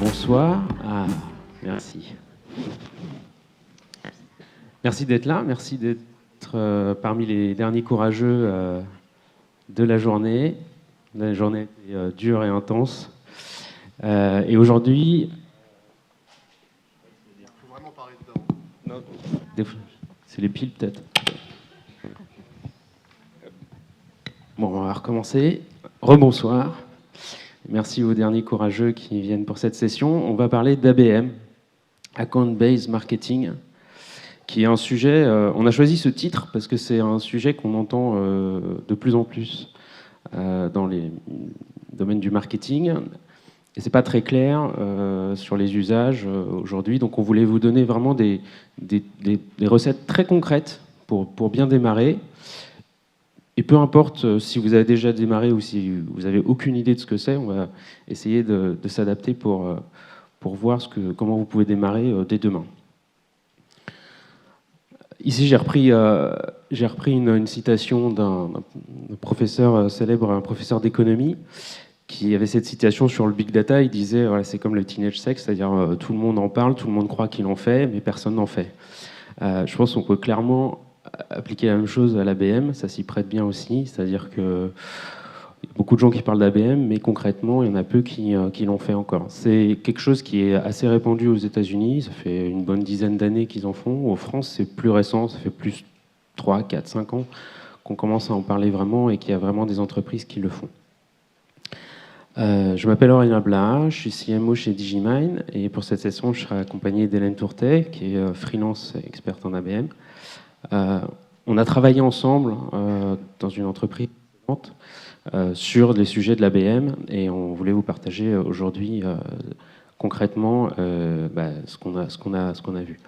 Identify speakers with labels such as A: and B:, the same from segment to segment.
A: Bonsoir. Ah, merci. Merci d'être là. Merci d'être parmi les derniers courageux de la journée. La journée était dure et intense. Et aujourd'hui...
B: Il faut vraiment parler dedans.
A: Non, c'est les piles peut-être. Bon, on va recommencer. Rebonsoir. Merci aux derniers courageux qui viennent pour cette session. On va parler d'ABM, Account Based Marketing, qui est un sujet... on a choisi ce titre parce que c'est un sujet qu'on entend de plus en plus dans les domaines du marketing. Et c'est pas très clair sur les usages aujourd'hui. Donc on voulait vous donner vraiment des recettes très concrètes pour bien démarrer. Et peu importe si vous avez déjà démarré ou si vous n'avez aucune idée de ce que c'est, on va essayer de s'adapter pour voir comment vous pouvez démarrer dès demain. Ici, j'ai repris une citation d'un professeur célèbre, un professeur d'économie, qui avait cette citation sur le big data. Il disait, voilà, c'est comme le teenage sex, c'est-à-dire tout le monde en parle, tout le monde croit qu'il en fait, mais personne n'en fait. Je pense qu'on peut clairement appliquer la même chose à l'ABM, ça s'y prête bien aussi, c'est-à-dire que y a beaucoup de gens qui parlent d'ABM, mais concrètement, il y en a peu qui l'ont fait encore. C'est quelque chose qui est assez répandu aux États-Unis, ça fait une bonne dizaine d'années qu'ils en font. En France, c'est plus récent, ça fait plus 3, 4, 5 ans qu'on commence à en parler vraiment et qu'il y a vraiment des entreprises qui le font. Je m'appelle Aurélien Blaha, je suis CMO chez Digimind et pour cette session, je serai accompagné d'Hélène Tourtet, qui est freelance experte en ABM. On a travaillé ensemble dans une entreprise sur les sujets de l'ABM et on voulait vous partager aujourd'hui concrètement ce qu'on a vu.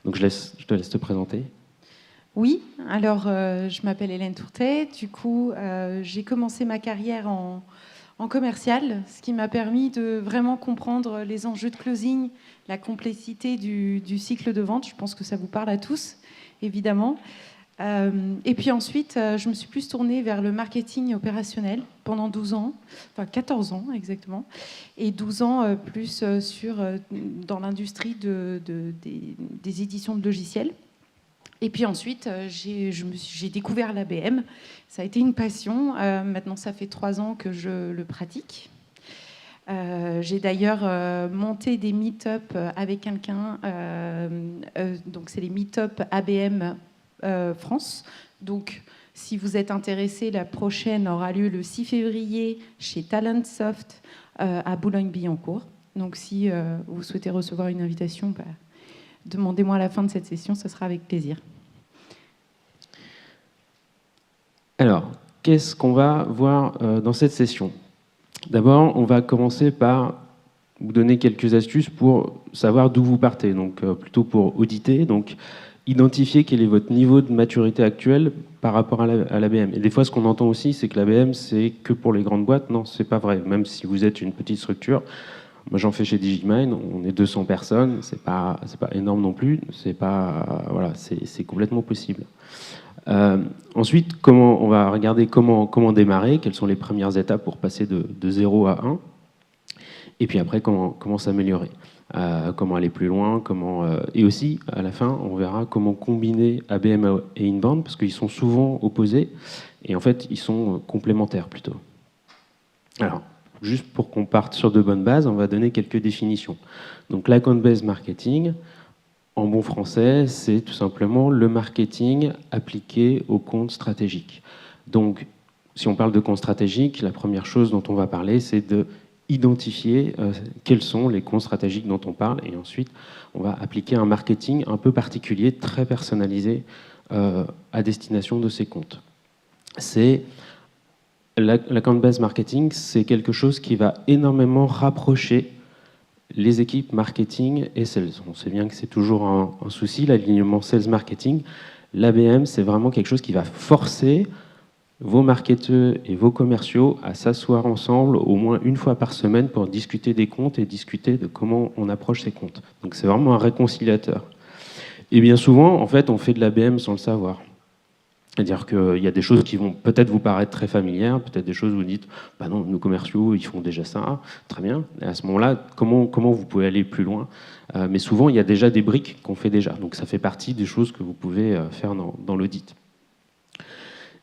A: Donc je te laisse te présenter.
C: Oui, alors je m'appelle Hélène Tourtet. Du coup, j'ai commencé ma carrière en commercial, ce qui m'a permis de vraiment comprendre les enjeux de closing, la complexité du cycle de vente. Je pense que ça vous parle à tous, évidemment. Et puis ensuite, je me suis plus tournée vers le marketing opérationnel pendant 12 ans, enfin 14 ans exactement, et 12 ans plus dans l'industrie des éditions de logiciels. Et puis ensuite, j'ai découvert l'ABM. Ça a été une passion. Maintenant, ça fait 3 ans que je le pratique. J'ai d'ailleurs monté des meet-up avec quelqu'un. Donc, c'est les meet-up ABM France. Donc, si vous êtes intéressé, la prochaine aura lieu le 6 février chez Talentsoft à Boulogne-Billancourt. Donc, si vous souhaitez recevoir une invitation, demandez-moi à la fin de cette session, ce sera avec plaisir.
A: Alors, qu'est-ce qu'on va voir dans cette session ? D'abord, on va commencer par vous donner quelques astuces pour savoir d'où vous partez, donc plutôt pour auditer, donc identifier quel est votre niveau de maturité actuel par rapport à l'ABM. Et des fois, ce qu'on entend aussi, c'est que l'ABM, c'est que pour les grandes boîtes. Non, c'est pas vrai. Même si vous êtes une petite structure, moi j'en fais chez Digimind, on est 200 personnes, c'est pas énorme non plus, c'est complètement possible. Ensuite, on va regarder comment démarrer, quelles sont les premières étapes pour passer de 0 à 1, et puis après comment s'améliorer, comment aller plus loin, et aussi à la fin on verra comment combiner ABM et Inbound, parce qu'ils sont souvent opposés, et en fait ils sont complémentaires plutôt. Alors, juste pour qu'on parte sur de bonnes bases, on va donner quelques définitions. Donc l'account-based marketing, en bon français, c'est tout simplement le marketing appliqué aux comptes stratégiques. Donc, si on parle de comptes stratégiques, la première chose dont on va parler, c'est d'identifier quels sont les comptes stratégiques dont on parle, et ensuite, on va appliquer un marketing un peu particulier, très personnalisé à destination de ces comptes. L'account-based marketing, c'est quelque chose qui va énormément rapprocher les équipes marketing et sales. On sait bien que c'est toujours un souci, l'alignement sales-marketing. L'ABM, c'est vraiment quelque chose qui va forcer vos marketeurs et vos commerciaux à s'asseoir ensemble au moins une fois par semaine pour discuter des comptes et discuter de comment on approche ces comptes. Donc c'est vraiment un réconciliateur. Et bien souvent, en fait, on fait de l'ABM sans le savoir. C'est-à-dire qu'il y a des choses qui vont peut-être vous paraître très familières, peut-être des choses où vous dites « bah non, nos commerciaux, ils font déjà ça, très bien ». Et à ce moment-là, comment vous pouvez aller plus loin? Mais souvent, il y a déjà des briques qu'on fait déjà. Donc ça fait partie des choses que vous pouvez faire dans l'audit.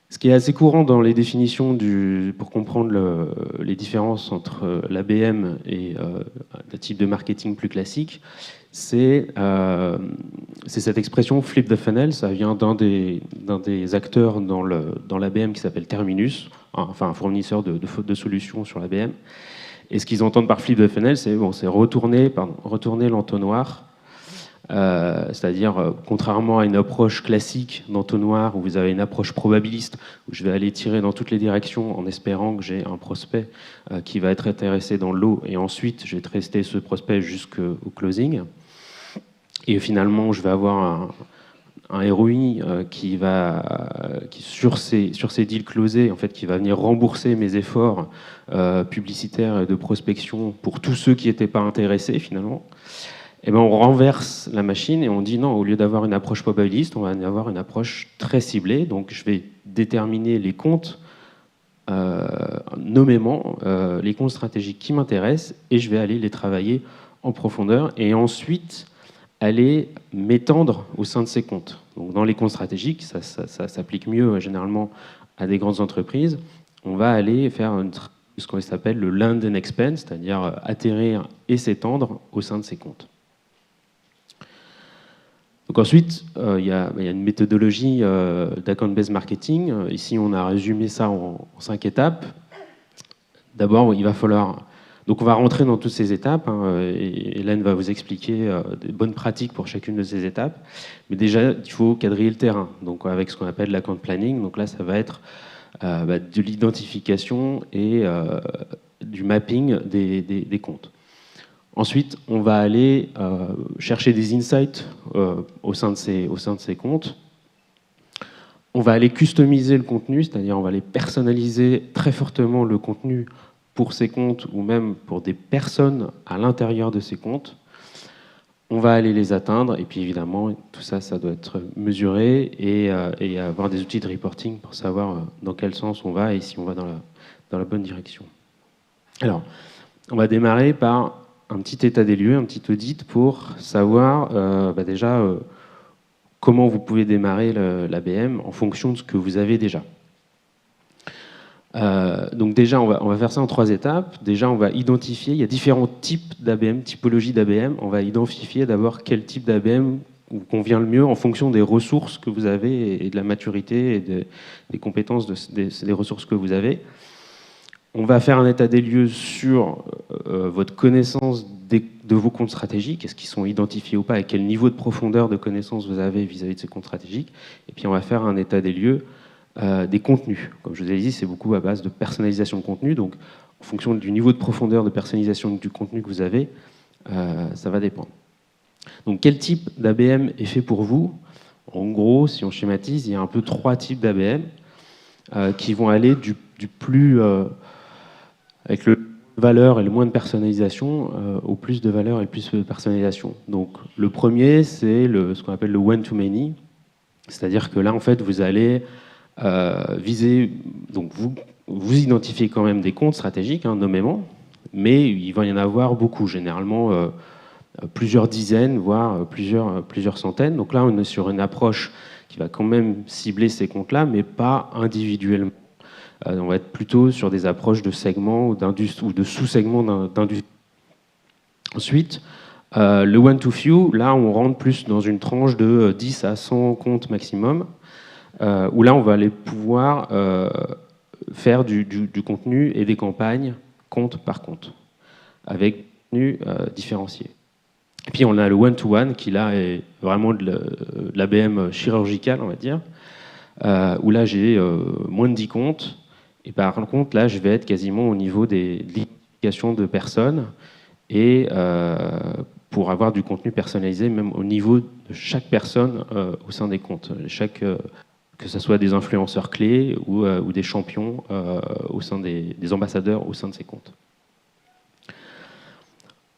A: Ce qui est assez courant dans les définitions pour comprendre les différences entre l'ABM et le type de marketing plus classique, c'est cette expression flip the funnel. Ça vient d'un des acteurs dans l'ABM qui s'appelle Terminus, enfin un fournisseur de solutions sur l'ABM. Et ce qu'ils entendent par flip the funnel, c'est retourner l'entonnoir. C'est-à-dire, contrairement à une approche classique d'entonnoir où vous avez une approche probabiliste, où je vais aller tirer dans toutes les directions en espérant que j'ai un prospect qui va être intéressé dans le lot, et ensuite je vais tester ce prospect jusqu'au closing. Et finalement, je vais avoir un ROI qui sur ces deals closés, en fait, qui va venir rembourser mes efforts publicitaires et de prospection pour tous ceux qui n'étaient pas intéressés finalement. Et ben on renverse la machine et on dit non, au lieu d'avoir une approche probabiliste, on va avoir une approche très ciblée. Donc je vais déterminer les comptes nommément, les comptes stratégiques qui m'intéressent, et je vais aller les travailler en profondeur et ensuite aller m'étendre au sein de ces comptes. Donc dans les comptes stratégiques, ça s'applique mieux généralement à des grandes entreprises. On va aller faire ce qu'on s'appelle le land and expand, c'est-à-dire atterrir et s'étendre au sein de ces comptes. Donc ensuite, il y a une méthodologie d'account-based marketing. Ici, on a résumé ça en 5 étapes. D'abord, il va falloir... Donc on va rentrer dans toutes ces étapes, et Hélène va vous expliquer des bonnes pratiques pour chacune de ces étapes. Mais déjà, il faut quadriller le terrain, donc avec ce qu'on appelle l'account planning. Donc là, ça va être de l'identification et du mapping des comptes. Ensuite, on va aller chercher des insights au sein de ces comptes. On va aller customiser le contenu, c'est-à-dire on va aller personnaliser très fortement le contenu pour ces comptes ou même pour des personnes à l'intérieur de ces comptes. On va aller les atteindre, et puis évidemment, tout ça, ça doit être mesuré et avoir des outils de reporting pour savoir dans quel sens on va et si on va dans la bonne direction. Alors, on va démarrer par un petit état des lieux, un petit audit pour savoir déjà comment vous pouvez démarrer l'ABM en fonction de ce que vous avez déjà. Donc déjà, on va faire ça en 3 étapes. Déjà, on va identifier, il y a différents types d'ABM, typologies d'ABM. On va identifier d'abord quel type d'ABM vous convient le mieux en fonction des ressources que vous avez et de la maturité et des compétences des ressources que vous avez. On va faire un état des lieux sur votre connaissance de vos comptes stratégiques, est-ce qu'ils sont identifiés ou pas, et quel niveau de profondeur de connaissance vous avez vis-à-vis de ces comptes stratégiques. Et puis on va faire un état des lieux des contenus. Comme je vous ai dit, c'est beaucoup à base de personnalisation de contenu, donc en fonction du niveau de profondeur de personnalisation du contenu que vous avez, ça va dépendre. Donc quel type d'ABM est fait pour vous? En gros, si on schématise, il y a un peu 3 types d'ABM qui vont aller du plus... avec le valeur et le moins de personnalisation, au plus de valeur et le plus de personnalisation. Donc le premier, c'est ce qu'on appelle le one-to-many, c'est-à-dire que là, en fait, vous allez viser... Donc vous identifiez quand même des comptes stratégiques, nommément, mais il va y en avoir beaucoup, généralement plusieurs dizaines, voire plusieurs centaines. Donc là, on est sur une approche qui va quand même cibler ces comptes-là, mais pas individuellement. On va être plutôt sur des approches de segments ou de sous-segments d'industrie. Ensuite, le one-to-few, là, on rentre plus dans une tranche de 10 à 100 comptes maximum, où là, on va aller pouvoir faire du contenu et des campagnes compte par compte, avec des contenus différenciés. Et puis, on a le one-to-one, qui là est vraiment de l'ABM chirurgical, on va dire, où là, j'ai moins de 10 comptes. Et par contre, là, je vais être quasiment au niveau de l'identification de personnes et pour avoir du contenu personnalisé, même au niveau de chaque personne au sein des comptes. Que ce soit des influenceurs clés ou des champions au sein des ambassadeurs au sein de ces comptes.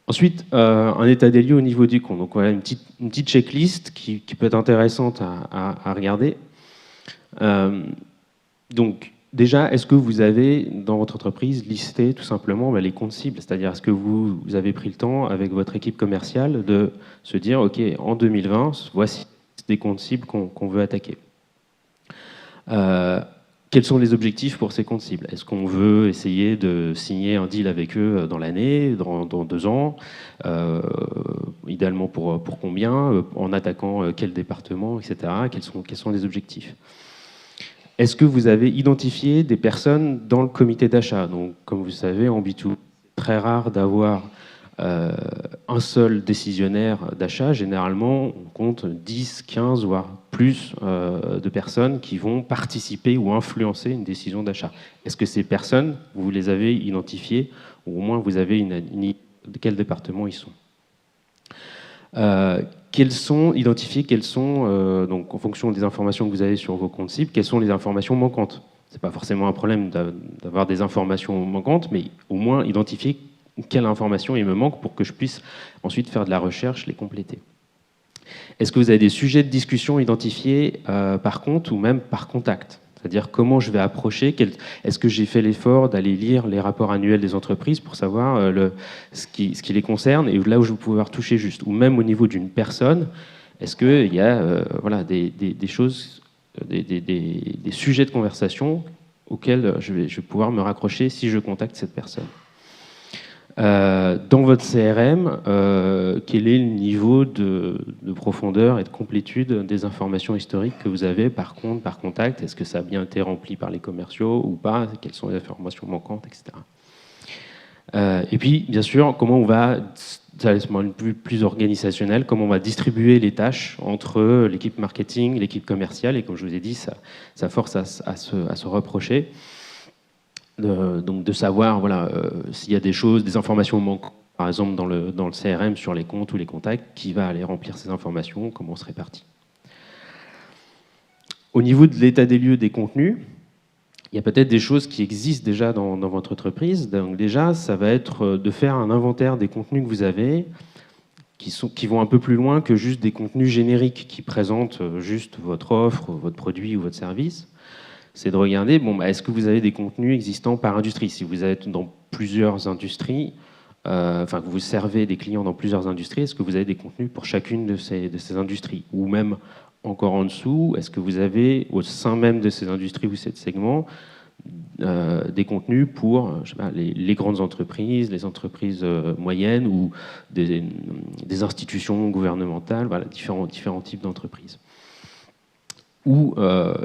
A: Ensuite, un état des lieux au niveau du compte. Donc voilà une petite checklist qui peut être intéressante à regarder. Donc, déjà, est-ce que vous avez, dans votre entreprise, listé tout simplement les comptes cibles? C'est-à-dire, est-ce que vous avez pris le temps, avec votre équipe commerciale, de se dire, OK, en 2020, voici des comptes cibles qu'on veut attaquer. Quels sont les objectifs pour ces comptes cibles? Est-ce qu'on veut essayer de signer un deal avec eux dans l'année, dans 2 ans? Idéalement pour combien? En attaquant quel département, etc. Quels sont les objectifs? Est-ce que vous avez identifié des personnes dans le comité d'achat? Donc, comme vous savez, en B2B, c'est très rare d'avoir un seul décisionnaire d'achat. Généralement, on compte 10, 15, voire plus de personnes qui vont participer ou influencer une décision d'achat. Est-ce que ces personnes, vous les avez identifiées, ou au moins vous avez une idée de quel département ils sont? Identifier quelles sont, donc en fonction des informations que vous avez sur vos comptes cibles, quelles sont les informations manquantes. Ce n'est pas forcément un problème d'avoir des informations manquantes, mais au moins identifier quelle information il me manque pour que je puisse ensuite faire de la recherche, les compléter. Est-ce que vous avez des sujets de discussion identifiés par compte ou même par contact? C'est-à-dire comment je vais approcher, est-ce que j'ai fait l'effort d'aller lire les rapports annuels des entreprises pour savoir ce qui les concerne et là où je vais pouvoir toucher juste? Ou même au niveau d'une personne, est-ce qu'il y a des choses, des sujets de conversation auxquels je vais pouvoir me raccrocher si je contacte cette personne? Dans votre CRM, quel est le niveau de profondeur et de complétude des informations historiques que vous avez par compte, par contact? Est-ce que ça a bien été rempli par les commerciaux ou pas? Quelles sont les informations manquantes, etc. Et puis, bien sûr, comment on va, ça c'est plus organisationnel, comment on va distribuer les tâches entre l'équipe marketing, l'équipe commerciale, et comme je vous ai dit, ça force à se reprocher. Donc de savoir s'il y a des informations manquantes, par exemple dans le CRM sur les comptes ou les contacts, qui va aller remplir ces informations, comment on se répartit. Au niveau de l'état des lieux des contenus, il y a peut-être des choses qui existent déjà dans votre entreprise. Donc déjà, ça va être de faire un inventaire des contenus que vous avez, qui vont un peu plus loin que juste des contenus génériques qui présentent juste votre offre, votre produit ou votre service. C'est de regarder, est-ce que vous avez des contenus existants par industrie? Si vous êtes dans plusieurs industries, que vous servez des clients dans plusieurs industries, est-ce que vous avez des contenus pour chacune de ces industries? Ou même encore en dessous, est-ce que vous avez au sein même de ces industries ou ces segments des contenus pour les grandes entreprises, les entreprises moyennes ou des institutions gouvernementales, différents types d'entreprises? Ou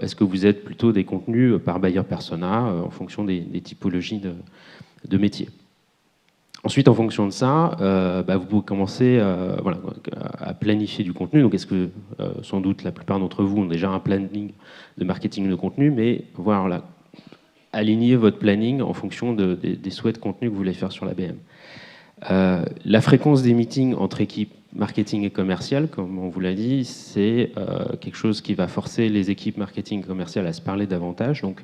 A: est-ce que vous êtes plutôt des contenus par buyer persona en fonction des typologies de métiers? Ensuite, en fonction de ça, vous pouvez commencer à planifier du contenu. Donc, est-ce que, sans doute, la plupart d'entre vous ont déjà un planning de marketing de contenu, mais aligner votre planning en fonction des souhaits de contenu que vous voulez faire sur la BM. La fréquence des meetings entre équipes marketing et commercial, comme on vous l'a dit, c'est quelque chose qui va forcer les équipes marketing et commerciales à se parler davantage. Donc,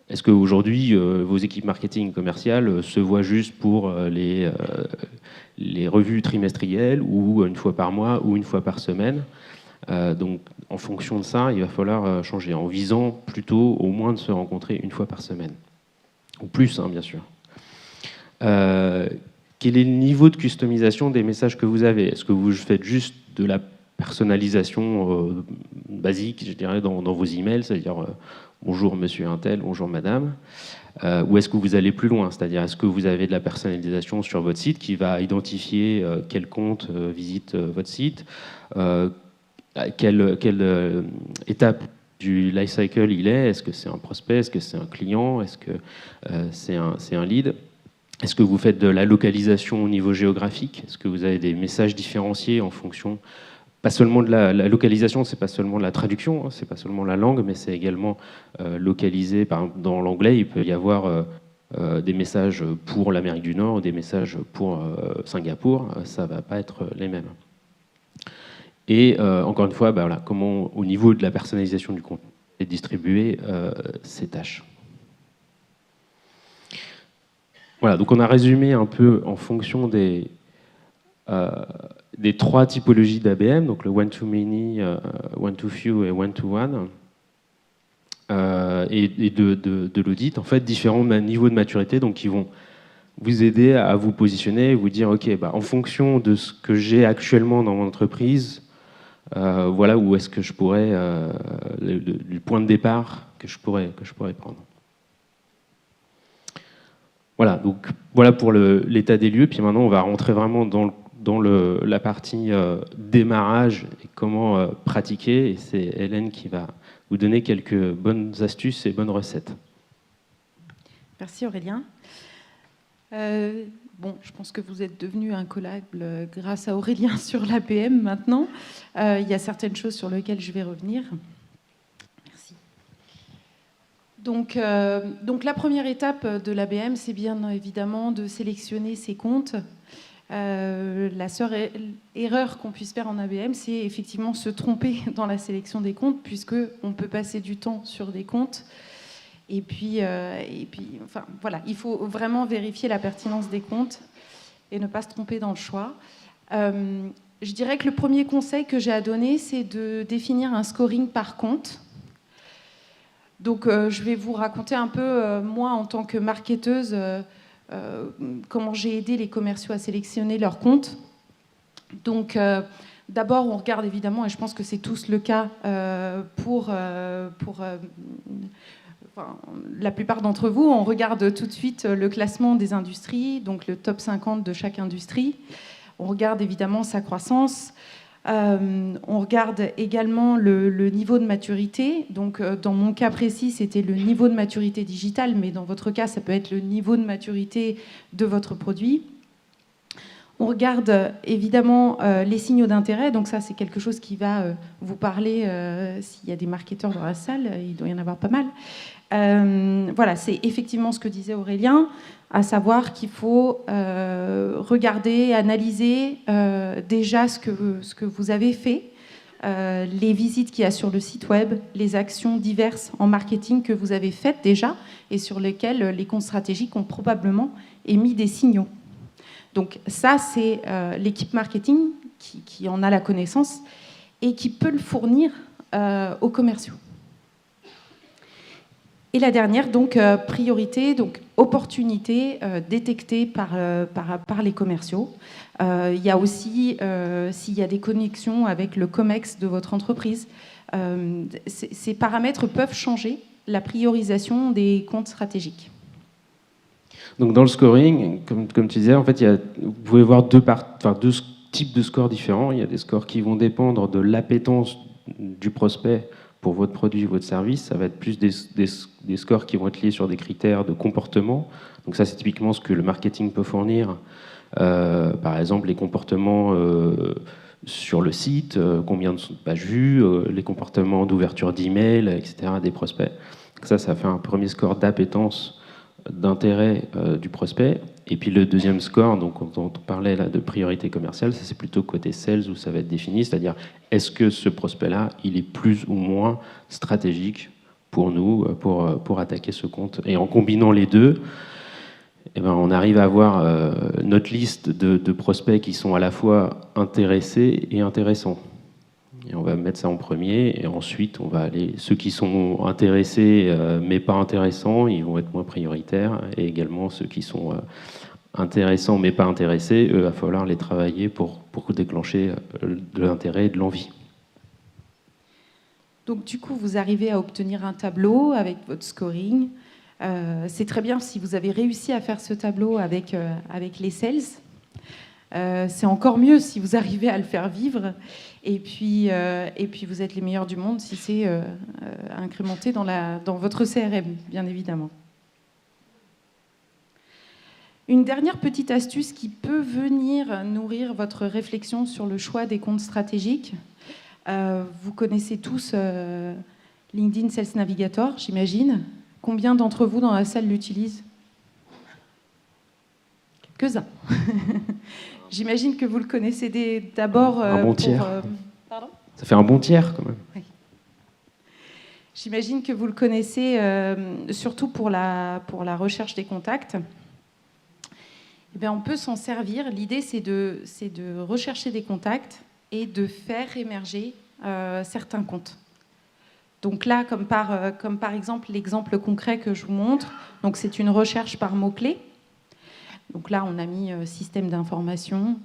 A: est-ce qu'aujourd'hui, vos équipes marketing et commerciales se voient juste pour les revues trimestrielles ou une fois par mois ou une fois par semaine? Donc, en fonction de ça, il va falloir changer en visant plutôt au moins de se rencontrer une fois par semaine. Ou plus, bien sûr. Quel est le niveau de customisation des messages que vous avez? Est-ce que vous faites juste de la personnalisation basique, je dirais, dans vos emails, c'est-à-dire bonjour monsieur untel, bonjour madame, ou est-ce que vous allez plus loin, c'est-à-dire est-ce que vous avez de la personnalisation sur votre site qui va identifier quel compte visite votre site, quelle étape du life cycle il est? Est-ce que c'est un prospect? Est-ce que c'est un client? Est-ce que c'est un lead? Est-ce que vous faites de la localisation au niveau géographique? Est-ce que vous avez des messages différenciés en fonction, pas seulement de la localisation, c'est pas seulement de la traduction, c'est pas seulement la langue, mais c'est également localisé. Par exemple, dans l'anglais, il peut y avoir des messages pour l'Amérique du Nord, des messages pour Singapour. Ça va pas être les mêmes. Et encore une fois, comment, au niveau de la personnalisation du contenu, distribuer ces tâches. Voilà, donc on a résumé un peu en fonction des 3 typologies d'ABM, donc le one-to-many, one-to-few et one-to-one. et de l'audit, en fait, différents niveaux de maturité, donc qui vont vous aider à vous positionner et vous dire, OK, en fonction de ce que j'ai actuellement dans mon entreprise, voilà où est-ce que je pourrais, le point de départ que je pourrais prendre. Voilà, donc voilà pour l'état des lieux. Puis maintenant, on va rentrer vraiment dans la partie démarrage et comment pratiquer. Et c'est Hélène qui va vous donner quelques bonnes astuces et bonnes recettes.
C: Merci Aurélien. Bon, je pense que vous êtes devenu incollable grâce à Aurélien sur l'APM maintenant. Il y a certaines choses sur lesquelles je vais revenir. Merci. Donc la première étape de l'ABM, c'est bien évidemment de sélectionner ses comptes. La seule erreur qu'on puisse faire en ABM, c'est effectivement se tromper dans la sélection des comptes, puisqu'on peut passer du temps sur des comptes. Et puis, enfin, voilà, il faut vraiment vérifier la pertinence des comptes et ne pas se tromper dans le choix. Je dirais que le premier conseil que j'ai à donner, c'est de définir un scoring par compte. Donc, je vais vous raconter un peu, moi, en tant que marketeuse, comment j'ai aidé les commerciaux à sélectionner leurs comptes. Donc, d'abord, on regarde évidemment, et je pense que c'est tous le cas enfin, la plupart d'entre vous, on regarde tout de suite le classement des industries, donc le top 50 de chaque industrie. On regarde évidemment sa croissance. On regarde également le niveau de maturité. Donc, dans mon cas précis, c'était le niveau de maturité digitale, mais dans votre cas, ça peut être le niveau de maturité de votre produit. On regarde évidemment les signaux d'intérêt. Donc ça, c'est quelque chose qui va vous parler s'il y a des marketeurs dans la salle. Il doit y en avoir pas mal. Voilà, c'est effectivement ce que disait Aurélien, à savoir qu'il faut regarder, analyser déjà ce que vous avez fait, les visites qu'il y a sur le site web, les actions diverses en marketing que vous avez faites déjà et sur lesquelles les comptes stratégiques ont probablement émis des signaux. Donc ça, c'est l'équipe marketing qui en a la connaissance et qui peut le fournir aux commerciaux. Et la dernière, donc priorité, donc opportunité détectée par les commerciaux. Il y a aussi, s'il y a des connexions avec le COMEX de votre entreprise, ces paramètres peuvent changer la priorisation des comptes stratégiques.
A: Donc dans le scoring, comme tu disais, en fait, vous pouvez voir deux types de scores différents. Il y a des scores qui vont dépendre de l'appétence du prospect pour votre produit ou votre service. Ça va être plus des scores qui vont être liés sur des critères de comportement. Donc ça, c'est typiquement ce que le marketing peut fournir. Par exemple, les comportements sur le site, combien de pages vues, les comportements d'ouverture d'email, etc., des prospects. Ça fait un premier score d'appétence, d'intérêt du prospect. Et puis le deuxième score, donc quand on parlait là de priorité commerciale, ça c'est plutôt côté sales où ça va être défini, c'est-à-dire est-ce que ce prospect-là, il est plus ou moins stratégique pour nous, pour attaquer ce compte. Et en combinant les deux, eh ben, on arrive à avoir notre liste de prospects qui sont à la fois intéressés et intéressants. Et on va mettre ça en premier, et ensuite on va aller. Ceux qui sont intéressés mais pas intéressants, ils vont être moins prioritaires, et également ceux qui sont intéressants mais pas intéressés, eux, il va falloir les travailler pour déclencher de l'intérêt et de l'envie.
C: Donc du coup, vous arrivez à obtenir un tableau avec votre scoring. C'est très bien si vous avez réussi à faire ce tableau avec les sales. C'est encore mieux si vous arrivez à le faire vivre. Et puis vous êtes les meilleurs du monde si c'est incrémenté dans votre CRM, bien évidemment. Une dernière petite astuce qui peut venir nourrir votre réflexion sur le choix des comptes stratégiques. Vous connaissez tous LinkedIn Sales Navigator, j'imagine. Combien d'entre vous dans la salle l'utilisent ? Quelques-uns. J'imagine que vous le connaissez d'abord
A: un bon tiers.
C: Pardon ?
A: Ça fait un bon tiers quand même.
C: Oui. J'imagine que vous le connaissez surtout pour la recherche des contacts. Eh bien, on peut s'en servir. L'idée, c'est de rechercher des contacts et de faire émerger certains comptes. Donc là, comme par exemple l'exemple concret que je vous montre, donc c'est une recherche par mots-clés. Donc là, on a mis système d'information.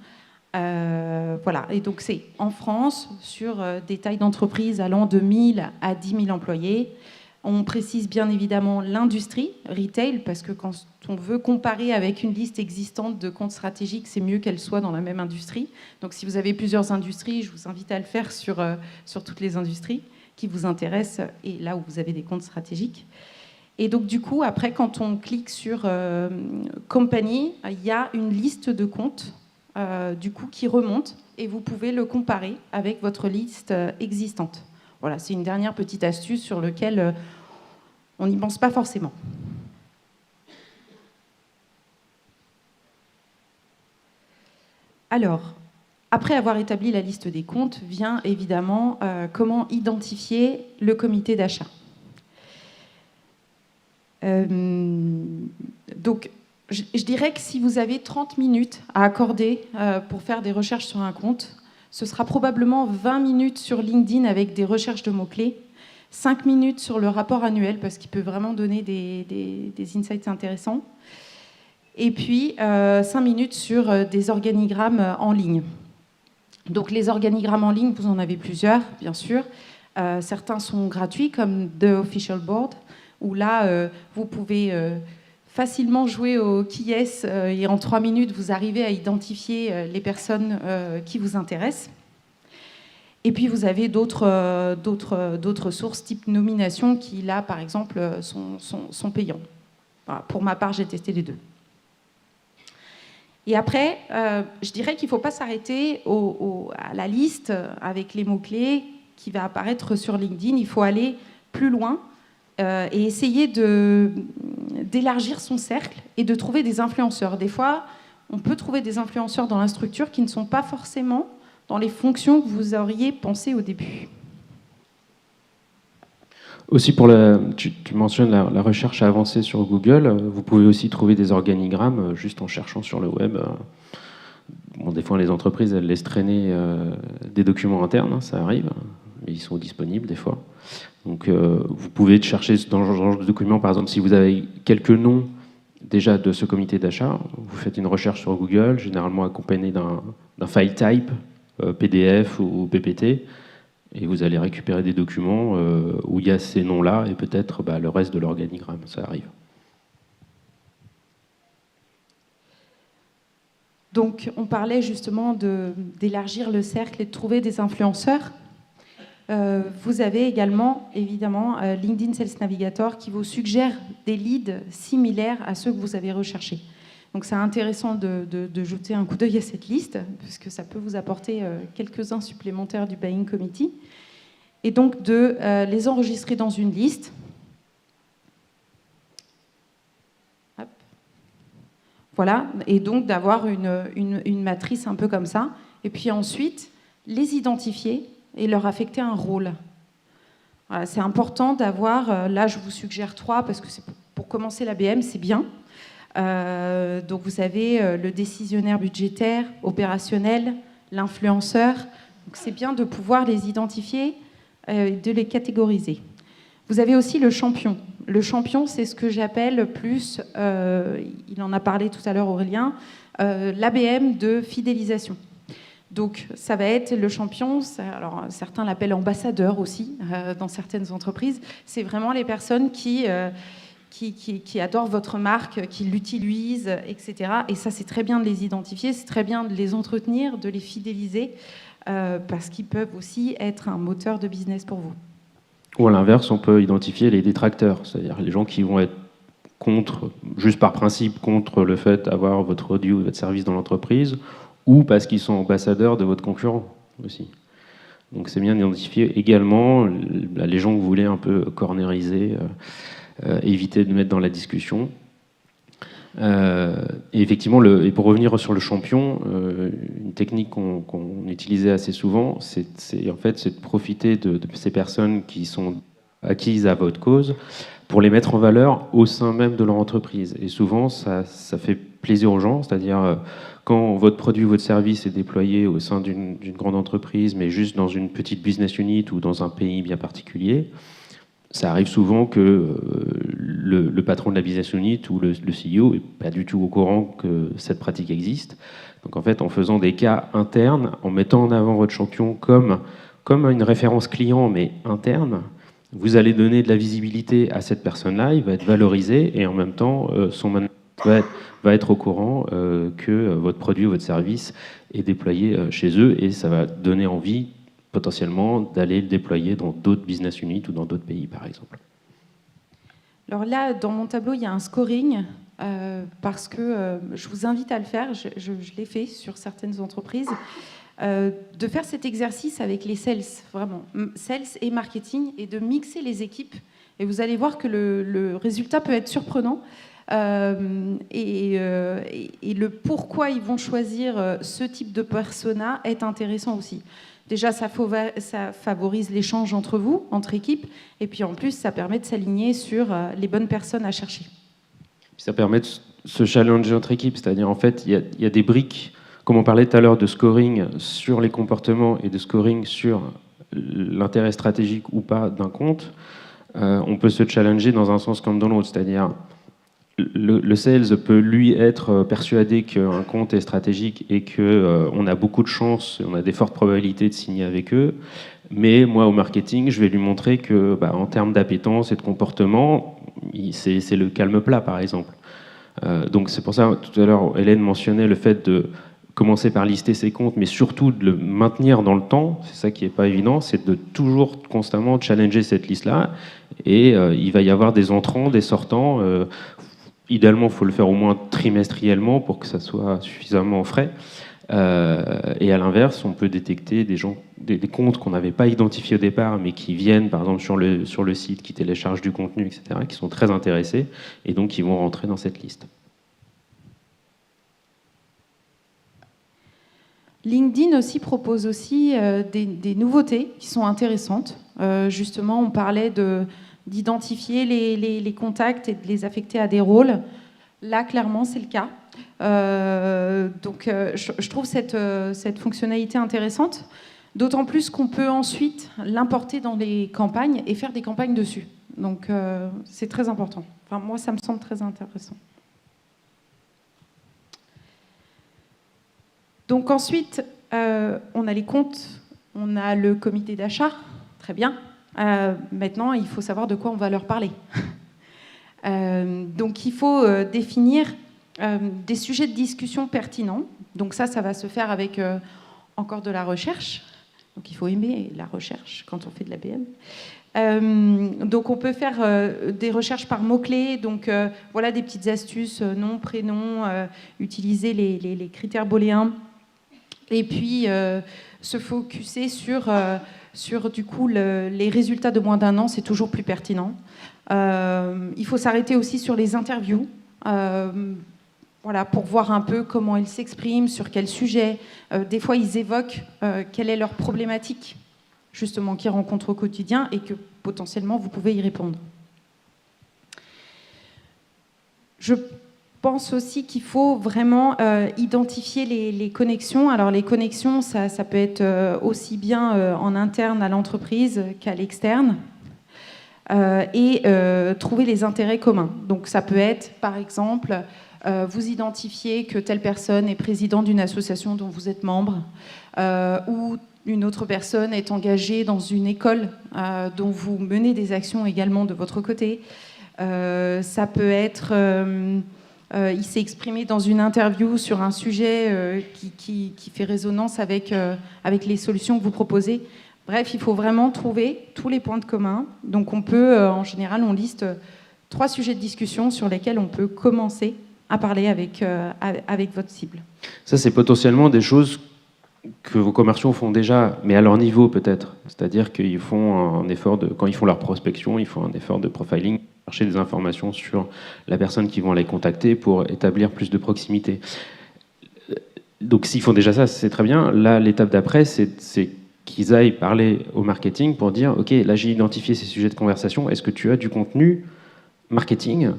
C: Voilà, et donc c'est en France, sur des tailles d'entreprise allant de 1000 à 10 000 employés. On précise bien évidemment l'industrie, retail, parce que quand on veut comparer avec une liste existante de comptes stratégiques, c'est mieux qu'elle soit dans la même industrie. Donc si vous avez plusieurs industries, je vous invite à le faire sur toutes les industries qui vous intéressent et là où vous avez des comptes stratégiques. Et donc du coup, après, quand on clique sur Company, il y a une liste de comptes du coup, qui remonte et vous pouvez le comparer avec votre liste existante. Voilà, c'est une dernière petite astuce sur laquelle on n'y pense pas forcément. Alors, après avoir établi la liste des comptes, vient évidemment comment identifier le comité d'achat. Donc, je dirais que si vous avez 30 minutes à accorder pour faire des recherches sur un compte, ce sera probablement 20 minutes sur LinkedIn avec des recherches de mots-clés, 5 minutes sur le rapport annuel parce qu'il peut vraiment donner des insights intéressants, et puis 5 minutes sur des organigrammes en ligne. Donc les organigrammes en ligne, vous en avez plusieurs, bien sûr. Certains sont gratuits, comme The Official Board, où là, vous pouvez facilement jouer au qui est et en 3 minutes, vous arrivez à identifier les personnes qui vous intéressent. Et puis, vous avez d'autres sources, type nomination, qui, là, par exemple, sont payants. Voilà, pour ma part, j'ai testé les deux. Et après, je dirais qu'il ne faut pas s'arrêter à la liste avec les mots-clés qui va apparaître sur LinkedIn. Il faut aller plus loin et essayer d'élargir son cercle et de trouver des influenceurs. Des fois, on peut trouver des influenceurs dans la structure qui ne sont pas forcément dans les fonctions que vous auriez pensées au début.
A: Aussi, tu mentionnes la recherche avancée sur Google. Vous pouvez aussi trouver des organigrammes juste en cherchant sur le web. Bon, des fois, les entreprises, elles laissent traîner des documents internes, hein, ça arrive, mais ils sont disponibles des fois. Donc, vous pouvez chercher dans ce genre de documents, par exemple, si vous avez quelques noms déjà de ce comité d'achat, vous faites une recherche sur Google, généralement accompagnée d'un file type, PDF ou PPT, et vous allez récupérer des documents où il y a ces noms-là et peut-être le reste de l'organigramme, ça arrive.
C: Donc, on parlait justement d'élargir le cercle et de trouver des influenceurs. Vous avez également, évidemment, LinkedIn Sales Navigator qui vous suggère des leads similaires à ceux que vous avez recherchés. Donc c'est intéressant de jeter un coup d'œil à cette liste, puisque ça peut vous apporter quelques-uns supplémentaires du Buying Committee. Et donc de les enregistrer dans une liste. Hop. Voilà, et donc d'avoir une matrice un peu comme ça. Et puis ensuite, les identifier et leur affecter un rôle. Voilà, c'est important d'avoir, là je vous suggère 3, parce que pour commencer l'ABM, c'est bien. Donc vous avez le décisionnaire budgétaire, opérationnel, l'influenceur. Donc c'est bien de pouvoir les identifier, de les catégoriser. Vous avez aussi le champion. Le champion, c'est ce que j'appelle plus, il en a parlé tout à l'heure Aurélien, l'ABM de fidélisation. Donc ça va être le champion, alors certains l'appellent ambassadeur aussi dans certaines entreprises. C'est vraiment les personnes qui adorent votre marque, qui l'utilisent, etc. Et ça, c'est très bien de les identifier, c'est très bien de les entretenir, de les fidéliser, parce qu'ils peuvent aussi être un moteur de business pour vous.
A: Ou à l'inverse, on peut identifier les détracteurs, c'est-à-dire les gens qui vont être contre, juste par principe, contre le fait d'avoir votre produit ou votre service dans l'entreprise, ou parce qu'ils sont ambassadeurs de votre concurrent aussi. Donc c'est bien d'identifier également les gens que vous voulez un peu corneriser, éviter de mettre dans la discussion. Et effectivement, et pour revenir sur le champion, une technique qu'on utilisait assez souvent, c'est de profiter de ces personnes qui sont acquises à votre cause pour les mettre en valeur au sein même de leur entreprise. Et souvent, ça fait plaisir aux gens, c'est-à-dire quand votre produit ou votre service est déployé au sein d'une grande entreprise, mais juste dans une petite business unit ou dans un pays bien particulier, ça arrive souvent que le patron de la business unit ou le CEO n'est pas du tout au courant que cette pratique existe. Donc en fait, en faisant des cas internes, en mettant en avant votre champion comme une référence client, mais interne, vous allez donner de la visibilité à cette personne-là, il va être valorisé, et en même temps, son management va être au courant que votre produit ou votre service est déployé chez eux, et ça va donner envie potentiellement d'aller le déployer dans d'autres business units ou dans d'autres pays, par exemple.
C: Alors là, dans mon tableau, il y a un scoring, parce que je vous invite à le faire, je l'ai fait sur certaines entreprises, de faire cet exercice avec les sales, vraiment, sales et marketing, et de mixer les équipes. Et vous allez voir que le résultat peut être surprenant. Et le pourquoi ils vont choisir ce type de persona est intéressant aussi. Déjà, ça favorise l'échange entre vous, entre équipes, et puis en plus, ça permet de s'aligner sur les bonnes personnes à chercher.
A: Ça permet de se challenger entre équipes, c'est-à-dire en fait, il y a des briques, comme on parlait tout à l'heure de scoring sur les comportements et de scoring sur l'intérêt stratégique ou pas d'un compte. On peut se challenger dans un sens comme dans l'autre, c'est-à-dire le sales peut lui être persuadé qu'un compte est stratégique et qu'on a beaucoup de chance, on a des fortes probabilités de signer avec eux, mais moi au marketing je vais lui montrer que en termes d'appétence et de comportement c'est le calme plat par exemple. Donc c'est pour ça tout à l'heure Hélène mentionnait le fait de commencer par lister ses comptes, mais surtout de le maintenir dans le temps. C'est ça qui n'est pas évident, c'est de toujours constamment challenger cette liste-là. Et il va y avoir des entrants, des sortants. Idéalement, il faut le faire au moins trimestriellement pour que ça soit suffisamment frais. Et à l'inverse, on peut détecter des comptes qu'on n'avait pas identifiés au départ, mais qui viennent, par exemple, sur le site, qui téléchargent du contenu, etc., qui sont très intéressés, et donc qui vont rentrer dans cette liste.
C: LinkedIn aussi propose aussi des nouveautés qui sont intéressantes. Justement, on parlait d'identifier les contacts et de les affecter à des rôles. Là, clairement, c'est le cas. Donc, je trouve cette fonctionnalité intéressante, d'autant plus qu'on peut ensuite l'importer dans les campagnes et faire des campagnes dessus. Donc, c'est très important. Enfin, moi, ça me semble très intéressant. Donc ensuite, on a les comptes, on a le comité d'achat, très bien. Maintenant, il faut savoir de quoi on va leur parler. Donc il faut définir des sujets de discussion pertinents. Donc ça va se faire avec encore de la recherche. Donc il faut aimer la recherche quand on fait de la BM. Donc on peut faire des recherches par mots-clés. Donc voilà des petites astuces, nom, prénom, utiliser les critères booléens. Et puis se focuser sur du coup les résultats de moins d'1 an, c'est toujours plus pertinent. Il faut s'arrêter aussi sur les interviews, voilà, pour voir un peu comment ils s'expriment, sur quel sujet. Des fois, ils évoquent quelle est leur problématique, justement, qu'ils rencontrent au quotidien et que potentiellement vous pouvez y répondre. Je pense aussi qu'il faut vraiment identifier les connexions. Alors les connexions, ça peut être aussi bien en interne à l'entreprise qu'à l'externe, et trouver les intérêts communs. Donc ça peut être, par exemple, vous identifiez que telle personne est président d'une association dont vous êtes membre, ou une autre personne est engagée dans une école dont vous menez des actions également de votre côté. Ça peut être... il s'est exprimé dans une interview sur un sujet qui fait résonance avec les solutions que vous proposez. Bref, il faut vraiment trouver tous les points de commun. Donc on peut, en général, on liste 3 sujets de discussion sur lesquels on peut commencer à parler avec votre cible.
A: Ça, c'est potentiellement des choses que vos commerciaux font déjà, mais à leur niveau peut-être. C'est-à-dire qu'ils font un effort quand ils font leur prospection, ils font un effort de profiling, chercher des informations sur la personne qui vont les contacter pour établir plus de proximité. Donc s'ils font déjà ça, c'est très bien. Là, l'étape d'après, c'est qu'ils aillent parler au marketing pour dire « Ok, là j'ai identifié ces sujets de conversation, est-ce que tu as du contenu marketing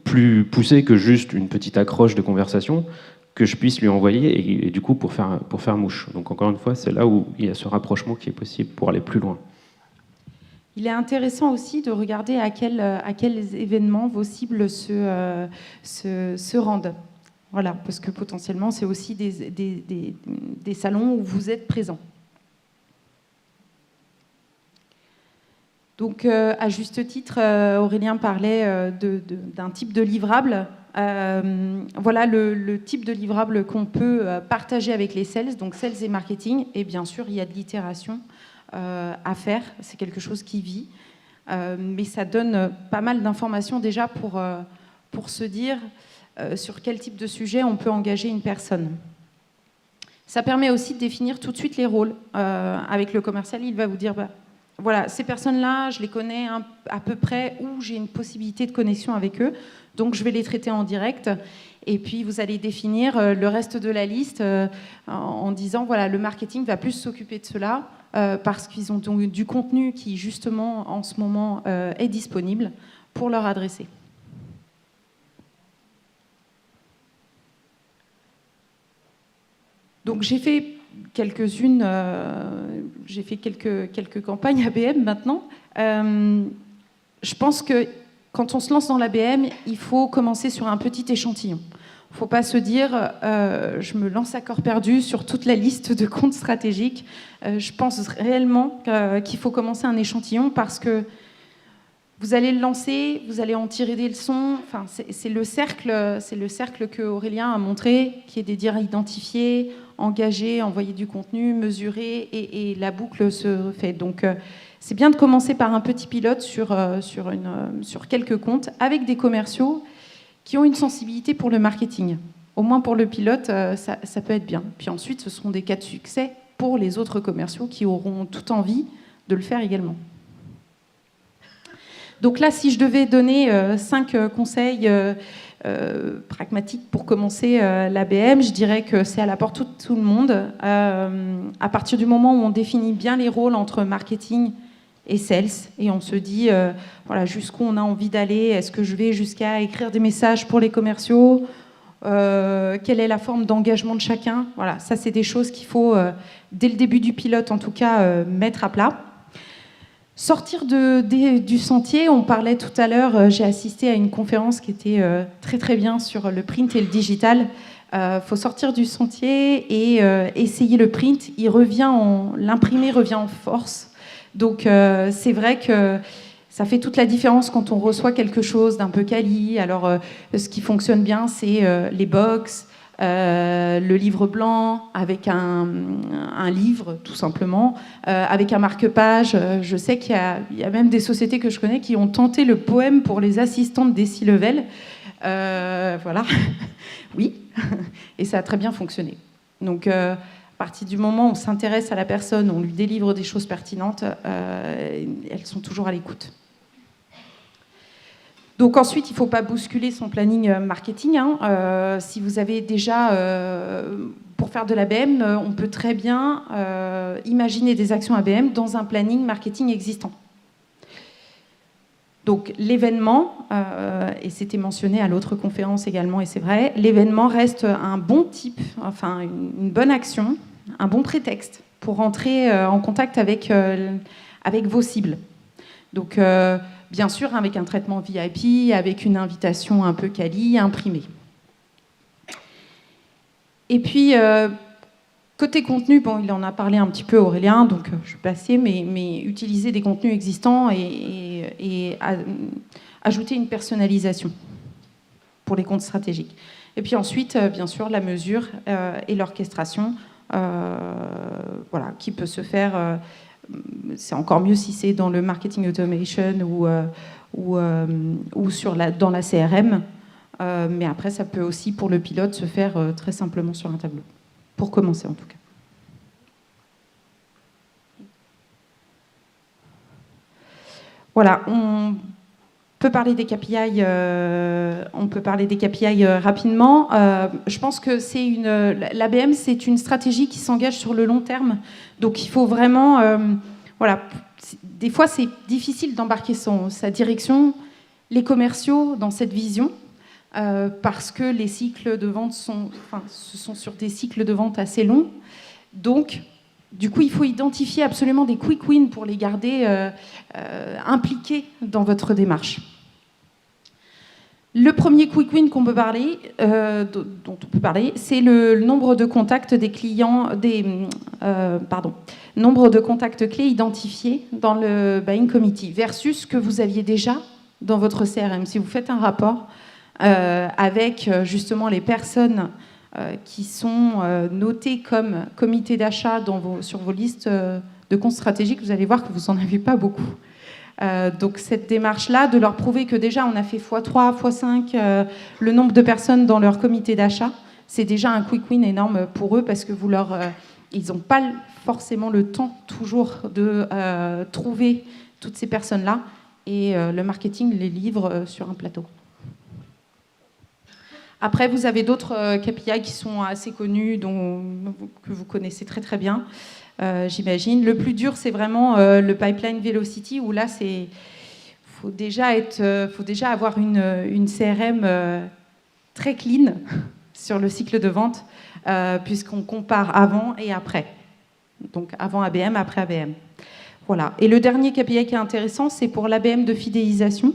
A: plus poussé que juste une petite accroche de conversation que je puisse lui envoyer et du coup pour faire mouche ». Donc encore une fois, c'est là où il y a ce rapprochement qui est possible pour aller plus loin.
C: Il est intéressant aussi de regarder à quels événements vos cibles se rendent. Voilà, parce que potentiellement, c'est aussi des salons où vous êtes présent. Donc, à juste titre, Aurélien parlait d'un type de livrable. Voilà le type de livrable qu'on peut partager avec les sales, donc sales et marketing. Et bien sûr, il y a de l'itération à faire. C'est quelque chose qui vit. Mais ça donne pas mal d'informations déjà pour se dire sur quel type de sujet on peut engager une personne. Ça permet aussi de définir tout de suite les rôles. Avec le commercial, il va vous dire... voilà, ces personnes-là, je les connais à peu près, ou j'ai une possibilité de connexion avec eux, donc je vais les traiter en direct. Et puis, vous allez définir le reste de la liste en disant, voilà, le marketing va plus s'occuper de cela parce qu'ils ont donc du contenu qui, justement, en ce moment, est disponible pour leur adresser. Donc, j'ai fait quelques-unes, j'ai fait quelques campagnes ABM maintenant. Je pense que quand on se lance dans l'ABM, il faut commencer sur un petit échantillon. Il ne faut pas se dire je me lance à corps perdu sur toute la liste de comptes stratégiques. Je pense réellement qu'il faut commencer un échantillon parce que vous allez le lancer, vous allez en tirer des leçons. Enfin, c'est le cercle que Aurélien a montré, qui est de dire identifier, engager, envoyer du contenu, mesurer, et la boucle se fait. Donc, c'est bien de commencer par un petit pilote sur quelques comptes, avec des commerciaux qui ont une sensibilité pour le marketing. Au moins pour le pilote, ça peut être bien. Puis ensuite, ce seront des cas de succès pour les autres commerciaux qui auront toute envie de le faire également. Donc là, si je devais donner 5 conseils pragmatiques pour commencer l'ABM, je dirais que c'est à la portée de tout le monde. À partir du moment où on définit bien les rôles entre marketing et sales, et on se dit voilà, jusqu'où on a envie d'aller, est-ce que je vais jusqu'à écrire des messages pour les commerciaux, quelle est la forme d'engagement de chacun. Voilà, ça c'est des choses qu'il faut, dès le début du pilote en tout cas, mettre à plat. Sortir du sentier, on parlait tout à l'heure, j'ai assisté à une conférence qui était très très bien sur le print et le digital. Faut sortir du sentier et essayer le print. L'imprimé revient en force. Donc c'est vrai que ça fait toute la différence quand on reçoit quelque chose d'un peu quali. Alors ce qui fonctionne bien, c'est les box, le livre blanc avec un livre tout simplement, avec un marque-page. Je sais qu'il y a même des sociétés que je connais qui ont tenté le poème pour les assistantes des C-level. Voilà, oui, et ça a très bien fonctionné. Donc à partir du moment où on s'intéresse à la personne, on lui délivre des choses pertinentes, elles sont toujours à l'écoute. Donc ensuite, il ne faut pas bousculer son planning marketing. Si vous avez déjà, pour faire de l'ABM, on peut très bien imaginer des actions ABM dans un planning marketing existant. Donc l'événement, et c'était mentionné à l'autre conférence également, et c'est vrai, l'événement reste un bon type, enfin une bonne action, un bon prétexte pour rentrer en contact avec vos cibles. Donc bien sûr, avec un traitement VIP, avec une invitation un peu quali, imprimée. Et puis, côté contenu, bon, il en a parlé un petit peu Aurélien, donc je vais passer, mais utiliser des contenus existants et ajouter une personnalisation pour les comptes stratégiques. Et puis ensuite, bien sûr, la mesure et l'orchestration, voilà, qui peut se faire... c'est encore mieux si c'est dans le marketing automation ou dans la CRM. Mais après, ça peut aussi, pour le pilote, se faire très simplement sur un tableau. Pour commencer, en tout cas. Voilà, on peut parler des KPI, rapidement. Je pense que l'ABM, c'est une stratégie qui s'engage sur le long terme. Donc, il faut vraiment... voilà, des fois, c'est difficile d'embarquer sa direction, les commerciaux, dans cette vision, parce que les cycles de vente ce sont sur des cycles de vente assez longs. Donc, Du coup, il faut identifier absolument des quick wins pour les garder impliqués dans votre démarche. Le premier quick win qu'on peut parler, dont on peut parler, c'est le nombre de contacts des clients, nombre de contacts clés identifiés dans le buying committee versus ce que vous aviez déjà dans votre CRM. Si vous faites un rapport avec justement les personnes qui sont notées comme comité d'achat sur vos listes de comptes stratégiques, vous allez voir que vous n'en avez pas beaucoup. Donc cette démarche-là, de leur prouver que déjà on a fait x3, x5 le nombre de personnes dans leur comité d'achat, c'est déjà un quick win énorme pour eux parce que ils n'ont pas forcément le temps toujours de trouver toutes ces personnes-là et le marketing les livre sur un plateau. Après, vous avez d'autres KPI qui sont assez connus, que vous connaissez très très bien. J'imagine. Le plus dur, c'est vraiment le pipeline velocity, où là, faut déjà avoir une CRM très clean sur le cycle de vente, puisqu'on compare avant et après. Donc avant ABM, après ABM. Voilà. Et le dernier KPI qui est intéressant, c'est pour l'ABM de fidélisation.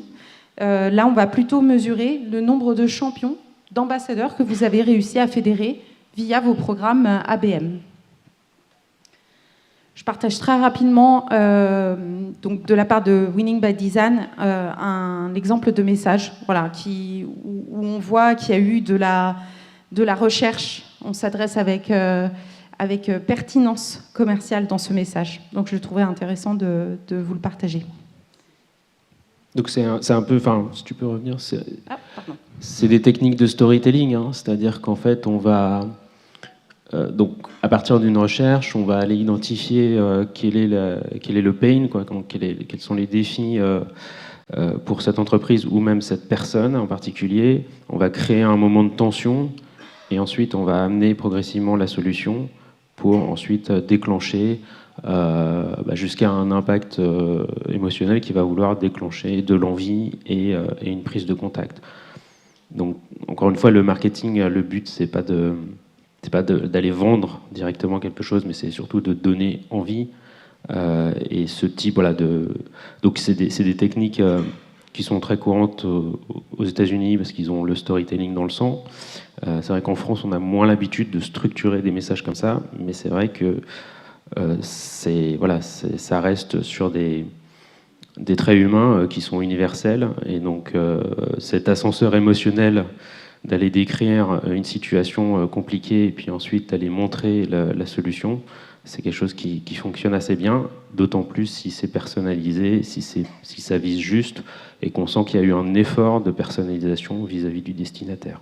C: Là, on va plutôt mesurer le nombre de champions, d'ambassadeurs que vous avez réussi à fédérer via vos programmes ABM. Je partage très rapidement, donc de la part de Winning by Design, un exemple de message, voilà, où on voit qu'il y a eu de la recherche. On s'adresse avec pertinence commerciale dans ce message. Donc je trouvais intéressant de vous le partager.
A: Donc c'est un peu, enfin, si tu peux revenir, c'est des techniques de storytelling, hein, c'est-à-dire qu'en fait on va donc, à partir d'une recherche, on va aller identifier quel est le pain, quoi, quels sont les défis pour cette entreprise ou même cette personne en particulier. On va créer un moment de tension et ensuite on va amener progressivement la solution pour ensuite déclencher jusqu'à un impact émotionnel qui va vouloir déclencher de l'envie et une prise de contact. Donc, encore une fois, le marketing, le but, c'est pas d'aller vendre directement quelque chose, mais c'est surtout de donner envie. Et ce type, voilà, donc c'est des techniques qui sont très courantes aux États-Unis parce qu'ils ont le storytelling dans le sang. C'est vrai qu'en France, on a moins l'habitude de structurer des messages comme ça, mais c'est vrai que ça reste sur des traits humains qui sont universels. Et donc, cet ascenseur émotionnel d'aller décrire une situation compliquée et puis ensuite d'aller montrer la solution, c'est quelque chose qui fonctionne assez bien, d'autant plus si c'est personnalisé, si ça vise juste et qu'on sent qu'il y a eu un effort de personnalisation vis-à-vis du destinataire.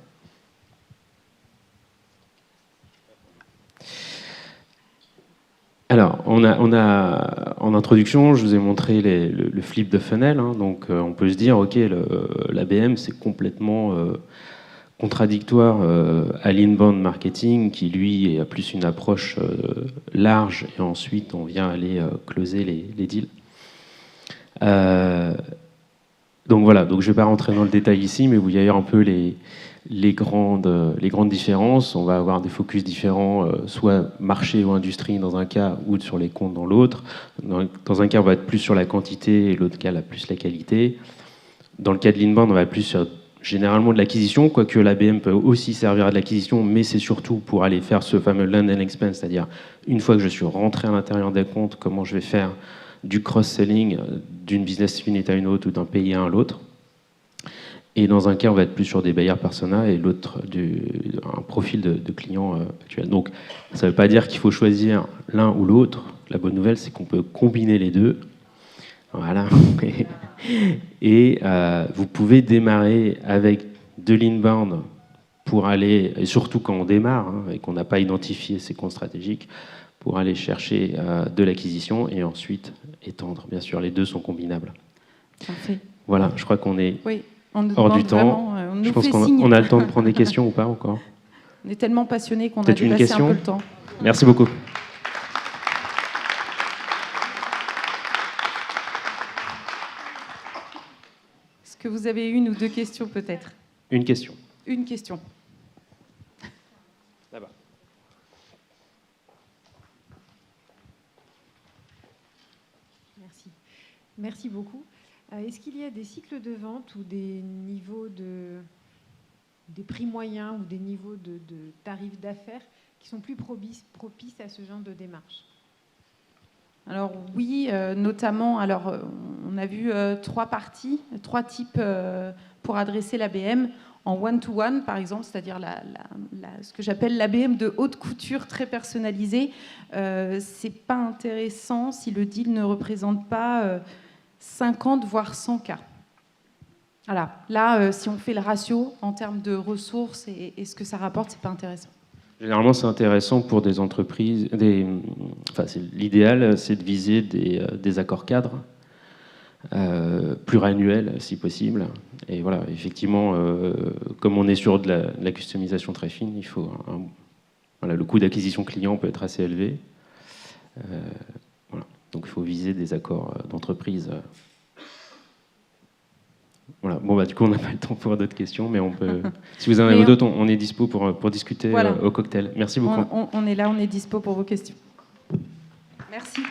A: Alors, on a en introduction, je vous ai montré le flip de funnel, hein, donc on peut se dire, ok, l'ABM c'est complètement contradictoire à l'inbound marketing qui lui a plus une approche large et ensuite on vient aller closer les deals. Donc voilà, donc je ne vais pas rentrer dans le détail ici, mais vous voyez un peu les grandes différences. On va avoir des focus différents, soit marché ou industrie dans un cas, ou sur les comptes dans l'autre. Dans un cas, on va être plus sur la quantité, et l'autre cas, plus la qualité. Dans le cas de l'inbound, on va plus sur généralement de l'acquisition, quoique l'ABM peut aussi servir à de l'acquisition, mais c'est surtout pour aller faire ce fameux land and expand, c'est-à-dire une fois que je suis rentré à l'intérieur des comptes, comment je vais faire du cross-selling d'une business unit à une autre ou d'un pays à l'autre. Et dans un cas, on va être plus sur des buyer persona et l'autre, un profil de client actuel. Donc, ça ne veut pas dire qu'il faut choisir l'un ou l'autre. La bonne nouvelle, c'est qu'on peut combiner les deux. Voilà. Et vous pouvez démarrer avec de l'inbound pour aller, et surtout quand on démarre hein, et qu'on n'a pas identifié ses comptes stratégiques, pour aller chercher de l'acquisition et ensuite étendre. Bien sûr, les deux sont combinables.
C: Parfait.
A: Voilà, je crois qu'on est
C: hors
A: du temps. Je pense qu'on a le temps de prendre des questions ou pas encore.
C: On est tellement passionnés qu'on a dépassé un peu le temps.
A: Merci beaucoup.
C: Est-ce que vous avez une ou deux questions peut-être ?
A: Une question.
C: Une question.
A: Là-bas.
D: Merci beaucoup. Est-ce qu'il y a des cycles de vente ou des niveaux des prix moyens ou des niveaux de tarifs d'affaires qui sont plus propices à ce genre de démarche?
C: Alors oui, notamment, on a vu trois types pour adresser l'ABM en one-to-one, par exemple, c'est-à-dire ce que j'appelle l'ABM de haute couture très personnalisée. C'est pas intéressant si le deal ne représente pas 50 voire 100 cas. Voilà. Là, si on fait le ratio en termes de ressources et ce que ça rapporte, c'est pas intéressant.
A: Généralement, c'est intéressant pour des entreprises. L'idéal, c'est de viser des accords cadres pluriannuels, si possible. Et voilà, effectivement, comme on est sur de la customisation très fine, il faut le coût d'acquisition client peut être assez élevé. Voilà. Donc, il faut viser des accords d'entreprise. Voilà. Bon, du coup, on n'a pas le temps pour d'autres questions, mais on peut. Si vous en avez d'autres, on est dispo pour discuter au cocktail. Merci beaucoup.
C: On est là, on est dispo pour vos questions. Merci.